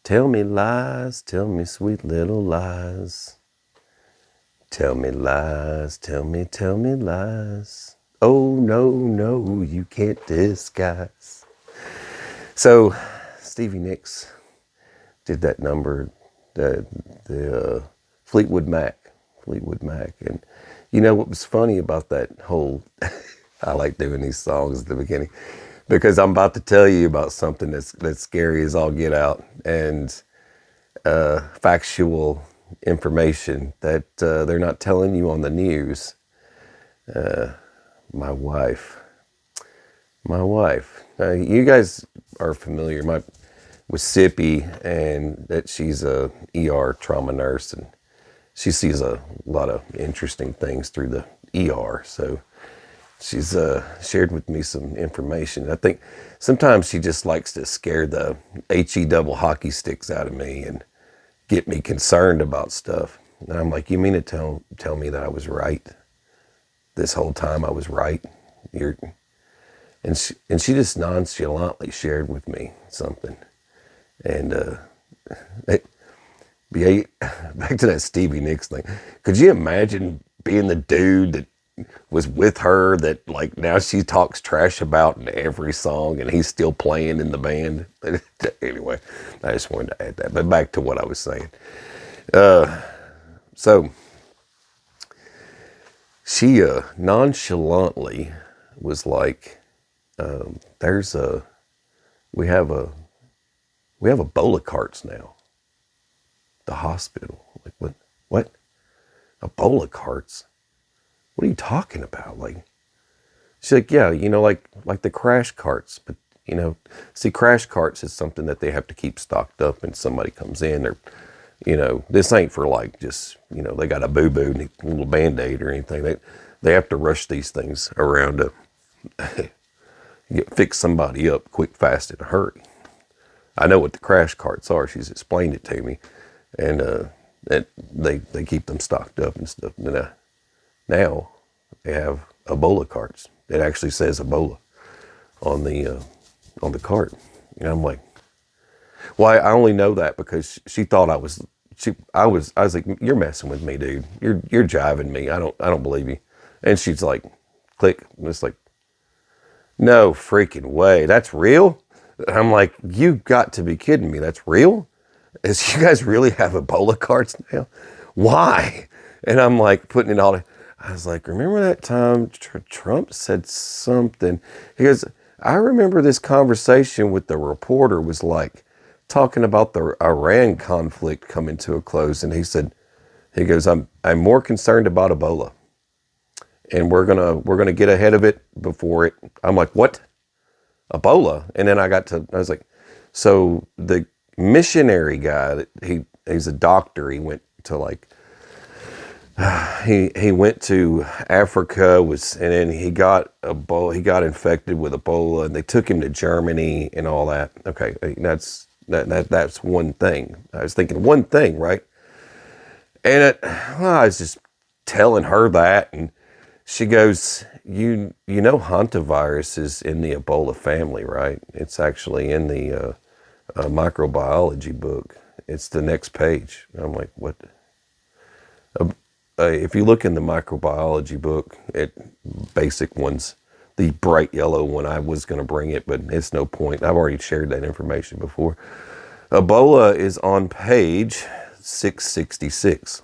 Tell me lies, tell me sweet little lies. Tell me lies, tell me lies. Oh, no, no, you can't disguise. So, Stevie Nicks did that number, the Fleetwood Mac. And you know what was funny about that whole, I like doing these songs at the beginning, because I'm about to tell you about something that's scary as all get out, and factual information that they're not telling you on the news. My wife. You guys are familiar with Sippy, and that she's a ER trauma nurse, and she sees a lot of interesting things through the ER. So she's shared with me some information. I think sometimes she just likes to scare the HE double hockey sticks out of me and get me concerned about stuff. And I'm like, you mean to tell me that I was right? This whole time I was right? And she just nonchalantly shared with me something. And back to that Stevie Nicks thing. Could you imagine being the dude that was with her that like now she talks trash about in every song and he's still playing in the band? Anyway, I just wanted to add that. But back to what I was saying. So she nonchalantly was like, we have Ebola carts now. The hospital. Like, what? Ebola carts? What are you talking about? Like, she's like, yeah, like the crash carts, but see, crash carts is something that they have to keep stocked up, and somebody comes in, or, this ain't for like just, they got a boo-boo, and a little Band-Aid or anything. They have to rush these things around to fix somebody up quick, fast, in a hurry. I know what the crash carts are. She's explained it to me. And they keep them stocked up and stuff. And now they have Ebola carts. It actually says Ebola on the cart. And I'm like, well, I only know that because she thought I was like, you're messing with me, dude. You're jiving me. I don't believe you. And she's like, click. And it's like, no freaking way. That's real? And I'm like, you got to be kidding me. That's real? Is you guys really have Ebola carts now? Why? And I'm like putting it all. I was like, remember that time Trump said something? He goes, I remember this conversation with the reporter was like talking about the Iran conflict coming to a close, and he goes, I'm more concerned about Ebola, and we're gonna get ahead of it before it. I'm like, what? Ebola? And then I was like, so the missionary guy, he's a doctor. He went to like, he went to Africa, and then he got Ebola. He got infected with Ebola, and they took him to Germany and all that. Okay, that's one thing. I was thinking one thing, right? And I was just telling her that, and she goes, you know, hantavirus is in the Ebola family, right? It's actually in the microbiology book. It's the next page. I'm like, what? If you look in the microbiology book, basic ones, the bright yellow one, I was going to bring it, but it's no point. I've already shared that information before. Ebola is on page 666,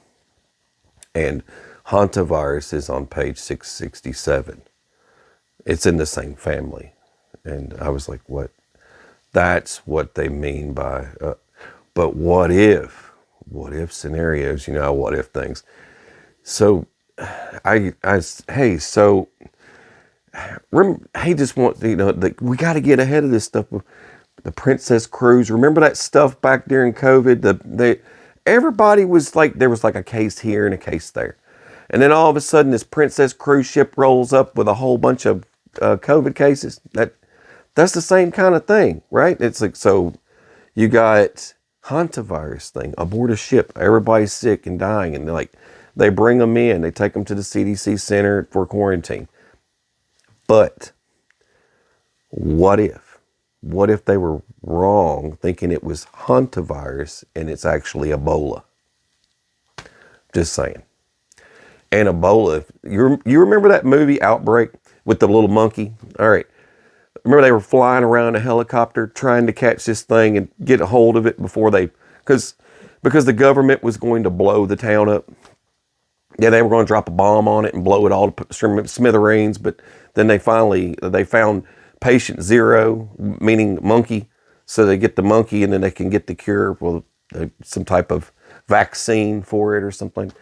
and hantavirus is on page 667. It's in the same family. And I was like, what? That's what they mean by, but what if scenarios, what if things. So hey, just want, we got to get ahead of this stuff. The Princess Cruise, remember that stuff back during COVID? Everybody was like, there was like a case here and a case there. And then all of a sudden this Princess Cruise ship rolls up with a whole bunch of COVID cases. That's the same kind of thing, right? It's like, so you got hantavirus thing aboard a ship. Everybody's sick and dying, and they bring them in. They take them to the CDC center for quarantine. But what if what if they were wrong, thinking it was hantavirus and it's actually Ebola? Just saying. And Ebola, you remember that movie Outbreak with the little monkey? All right. Remember they were flying around in a helicopter trying to catch this thing and get a hold of it before because the government was going to blow the town up. Yeah, they were going to drop a bomb on it and blow it all to smithereens, but then they found patient 0, meaning monkey, so they get the monkey and then they can get the cure, well, some type of vaccine for it or something.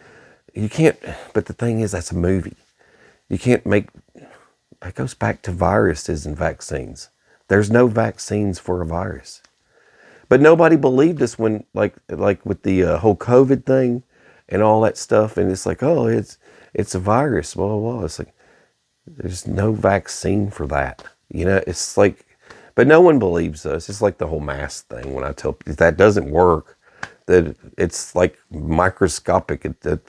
You can't, but the thing is, that's a movie. You can't make, it goes back to viruses and vaccines. There's no vaccines for a virus. But nobody believed us when, like with the whole COVID thing and all that stuff. And it's like, oh, it's a virus, blah, blah, blah. It's like, there's no vaccine for that. You know, it's like, but no one believes us. It's like the whole mask thing. When I tell people that doesn't work, that it's like microscopic. The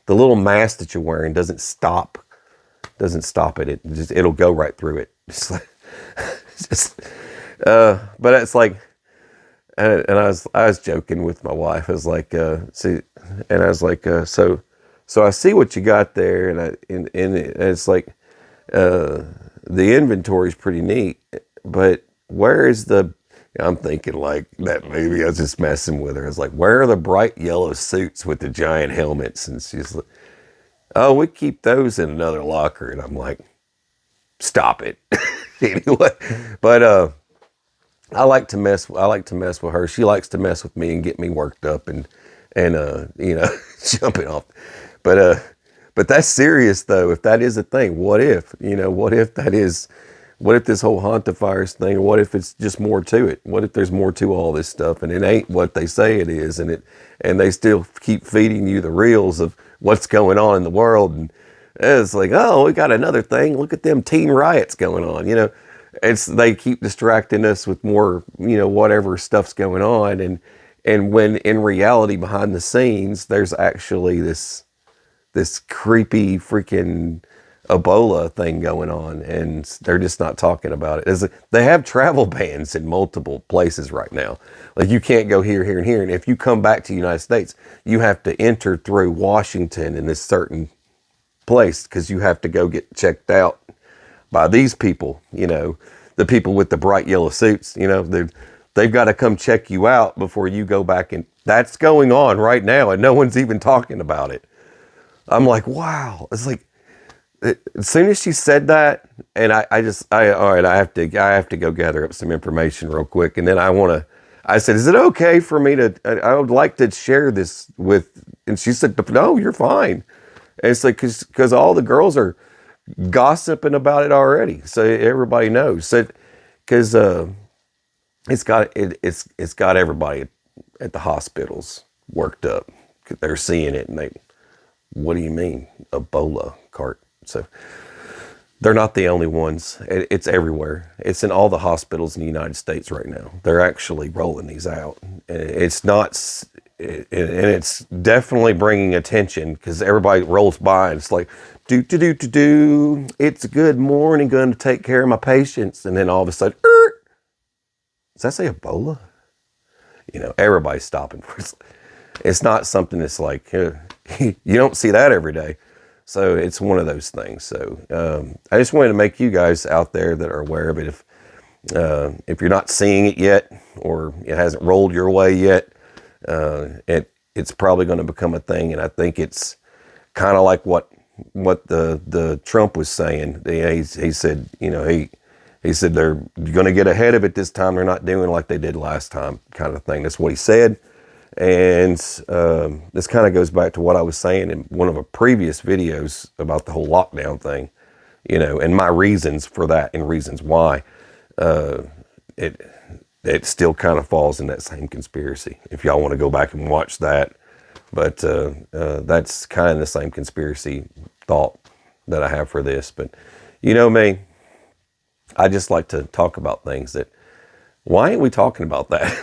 little mask that you're wearing doesn't stop it. It'll go right through it. It's like, but it's like, and I was joking with my wife. I was like, so I see what you got there, and it's like, the inventory is pretty neat, but where is I'm thinking like that movie. I was just messing with her. I was like, where are the bright yellow suits with the giant helmets? And she's like, oh, we keep those in another locker. And I'm like, stop it. Anyway, but I like to mess with her. She likes to mess with me and get me worked up and jumping off. But that's serious though. If that is a thing, what if this whole hantavirus thing, or what if it's just more to it? What if there's more to all this stuff and it ain't what they say it is, and they still keep feeding you the reels of what's going on in the world, and it's like, oh, we got another thing. Look at them teen riots going on. They keep distracting us with more, whatever stuff's going on, and when in reality behind the scenes there's actually this creepy freaking Ebola thing going on, and they're just not talking about it. They have travel bans in multiple places right now. Like, you can't go here, here, and here. And if you come back to the United States, you have to enter through Washington in this certain place, because you have to go get checked out by these people, the people with the bright yellow suits. They've got to come check you out before you go back. And that's going on right now, and no one's even talking about it. I'm like, wow. It's like, as soon as she said that, and all right, I have to go gather up some information real quick. And then I said, is it okay for me I would like to share this with, and she said, no, you're fine. And it's like, cause all the girls are gossiping about it already. So everybody knows. So, cause, it's got everybody at the hospitals worked up. They're seeing it, and what do you mean? Ebola cart. So they're not the only ones. It's everywhere. It's in all the hospitals in the United States right now. They're actually rolling these out. It's not, and it's definitely bringing attention, because everybody rolls by and it's like, it's a good morning, going to take care of my patients. And then all of a sudden, does that say Ebola? Everybody's stopping for it. It's not something that's like, you don't see that every day. So it's one of those things. So I just wanted to make you guys out there that are aware of it. If you're not seeing it yet, or it hasn't rolled your way yet, it's probably going to become a thing. And I think it's kind of like what the Trump was saying. He said, he said they're going to get ahead of it this time. They're not doing like they did last time, kind of thing. That's what he said. And this kind of goes back to what I was saying in one of the previous videos about the whole lockdown thing, and my reasons for that and reasons why. It still kind of falls in that same conspiracy, if y'all want to go back and watch that. But that's kind of the same conspiracy thought that I have for this. But me, I just like to talk about things that, why ain't we talking about that?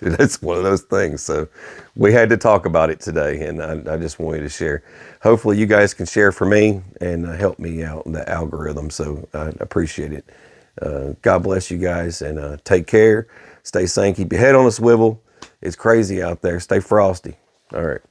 That's one of those things. So we had to talk about it today, and I just wanted to share. Hopefully you guys can share for me and help me out in the algorithm. So I appreciate it. God bless you guys, and take care. Stay sane. Keep your head on a swivel. It's crazy out there. Stay frosty. All right.